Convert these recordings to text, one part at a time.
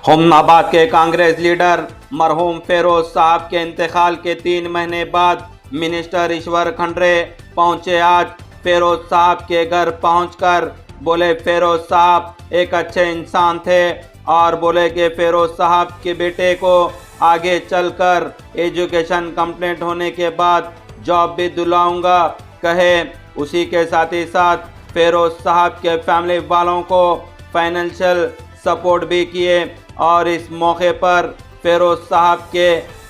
हुमनाबाद के कांग्रेस लीडर मरहूम फेरोज साहब के इंतकाल के 3 महीने बाद मिनिस्टर ईश्वर खंडरे पहुंचे। आज फेरोज साहब के घर पहुंचकर बोले फेरोज साहब एक अच्छे इंसान थे और बोले कि फेरोज साहब के बेटे को आगे चलकर एजुकेशन कंप्लीट होने के बाद जॉब भी दिलाऊंगा कहे। उसी के साथ ही साथ फेरोज साहब के फैमिली वालों को फाइनेंशियल सपोर्ट भी किए और इस मौके पर फेरोज साहब के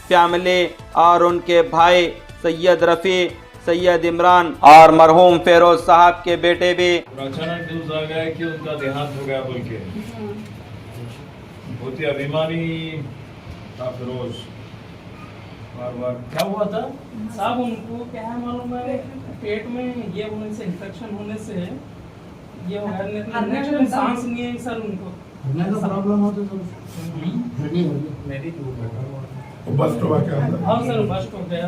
फैमिली और उनके भाई सैयद रफ़ी, सैयद इमरान और मरहूम फेरोज साहब के बेटे भी। अचानक न्यूज आ गया कि उनका देहांत हो गया बोल के, बहुत ही अभिमानी था फेरोज। बार क्या हुआ था साहब? उनको क्या है मालूम है, पेट में ये होने से, इन्फेक्शन होने से ये हो गया, नेक्स्ट सांस नहीं है सर उनको। प्रॉब्लम हो तो बस्ट हुआ क्या? हाँ सर, बस्ट हो गया।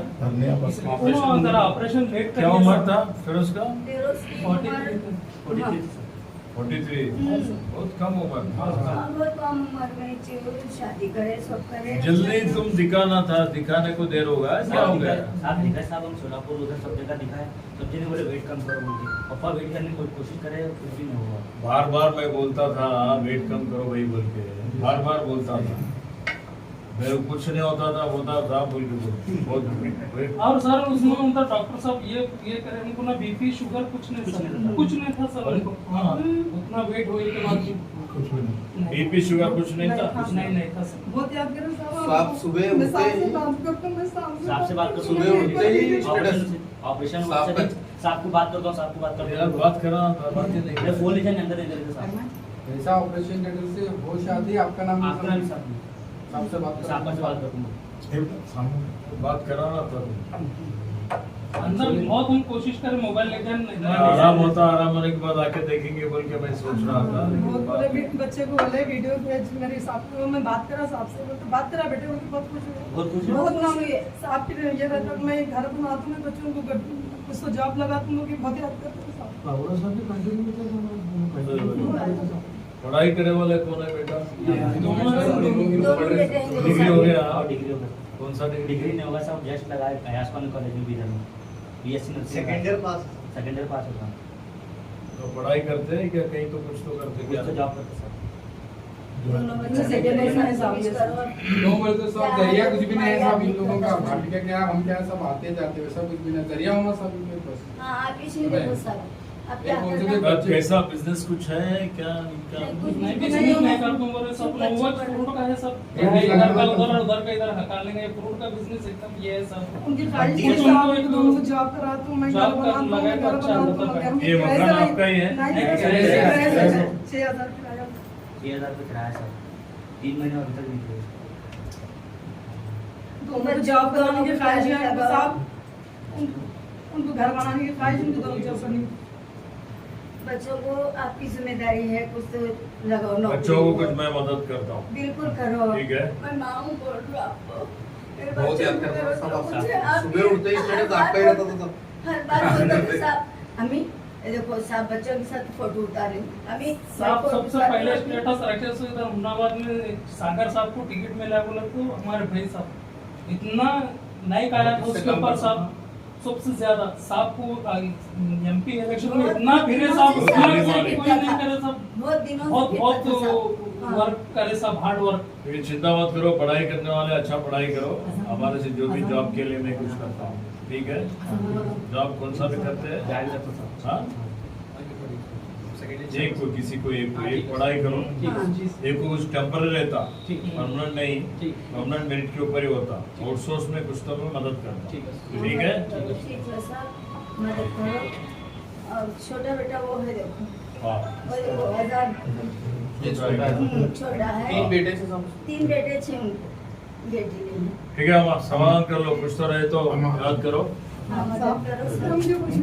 ऑपरेशन लेट कर। क्या उम्र था फिरोज का? 43। बहुत कम उम्र। बहुत कम उम्र में शादी करे, सब करे। जल्दी तुम दिखाना था, दिखाने को देर होगा। क्या हो गया? साहब दिखा, साहब हम सोलापुर उधर सब जगह दिखाए, सब जने बोले वेट कम करो बोल के। पापा वेट करने की कोशिश करे, कुछ भी नहीं हुआ। बार बार मैं बोलता था वेट कम करो भाई बोल के, बार बार बोलता था। मेरे को कुछ नहीं होता था, बोलता था बोल के बहुत। और सर उसमें उनका डॉक्टर साहब ये करे, उनको ना बीपी शुगर कुछ नहीं था सर उनको। उतना वेट होने के बाद बीपी शुगर कुछ नहीं था। कुछ नहीं था सर। बहुत याद करो साहब, सुबह उठते ही साहब से बात कर, सुबह उठते ही ऑपरेशन हुआ सर। साहब को बात करता हूँ, साहब को बात करता हूँ। बात करना फोन लीजिए अंदर इधर साहब। ऐसा ऑपरेशन थिएटर से होश आती है। आपका नाम? आपका नाम साहब? साहब से बात साहब से बात करता हूँ। बात कराना था। अंदर बहुत हम कोशिश करें, मोबाइल लेकर आराम होता, आराम होने के बाद आके देखेंगे बोल के मैं सोच रहा था। बच्चे को बोले वीडियो भेज, मेरे साहब को मैं बात करा, साहब से तो बात करा बेटे को बहुत खुश हुए, बहुत खुश बहुत नाम हुए साहब के। ये रहता कि मैं घर बनाता हूँ, मैं बच्चों को कुछ तो जॉब लगा तुम लोग बहुत याद करते साहब। पढ़ाई करे वाले कौन है बेटा? डिग्री हो गया? डिग्री हो गया। कौन सा डिग्री? डिग्री नहीं होगा साहब, जस्ट लगा है आयासपान कॉलेज में इधर में, बीएससी नर्सिंग सेकंड ईयर पास होगा। तो पढ़ाई करते हैं क्या? कहीं तो कुछ तो करते क्या? तो जॉब करते सर। दोनों बच्चे सेकंड ईयर में साहब। नो बोल तो सब जरिया कुछ भी नहीं है साहब इन लोगों का। भाभी का क्या, हम क्या सब आते जाते वैसा कुछ भी नहीं, जरिया होना सब इनके बस। हाँ, आप इसलिए देखो सर, अब क्या करना? कैसा बिजनेस कुछ है क्या इनका? नहीं कर दूं बोले सब लोग फ्रूट का है सब, इधर का उधर, उधर का इधर हटा लेंगे। फ्रूट का बिजनेस एकदम ये है सब। उनकी ख्वाहिश है साहब कि दोनों को जॉब करा दूं, मैं घर बना दूं, मैं घर बना दूं। ये मकान आपका ही है? 6000 किराया। 6000 पे किराया सर, 3 महीने अभी तक नहीं हुए। दोनों को जॉब कराने की ख्वाहिश है साहब, उनको घर बनाने की ख्वाहिश, उनको दोनों जॉब करनी। बच्चों को आपकी जिम्मेदारी है, कुछ तो लगाओ नौकरी। बच्चों को कुछ मैं मदद करता हूँ। बिल्कुल करो। ठीक है। मैं माँ हूँ, बोल रही हूँ आपको। मेरे बहुत बच्चे याद को करता मेरे था को सब मुझे आपका। आप सुबह उठते ही स्टेटस आपका ही रहता था। हर बार बोलते थे साहब, अम्मी ये देखो साहब बच्चों के साथ फोटो उतारे, अम्मी साहब सबसे पहले स्टेटस रखे से इधर हुमनाबाद में सागर साहब को टिकट मिला बोला तो हमारे भाई साहब इतना नहीं कहा था उसके ऊपर साहब। सबसे ज्यादा साहब को एमपी इलेक्शन में इतना फिरे साहब, कोई नहीं करे साहब। बहुत दिनों बहुत वर्क करे साहब, हार्ड वर्क। ये चिंता मत करो, पढ़ाई करने वाले अच्छा पढ़ाई करो। हमारे से जो भी जॉब के लिए मैं कुछ करता हूँ, ठीक है? जॉब कौन सा भी करते हैं? हाँ, एक को किसी को एक पढ़ाई करो। एक को कुछ टेम्पररी रहता, परमानेंट नहीं, परमानेंट मेरिट के ऊपर ही होता। आउटसोर्स में कुछ तो मैं मदद करता। ठीक है? ठीक है साहब, मदद करो। और छोटा बेटा वो है देखो, हाँ, वो आजाद ये छोटा है। 3 बेटे से सब। 3 बेटे 6 उनको, बेटी नहीं है। ठीक है। हम समाधान कर लो, कुछ तो रहे तो याद करो। हाँ, मदद करो सर। मुझे कुछ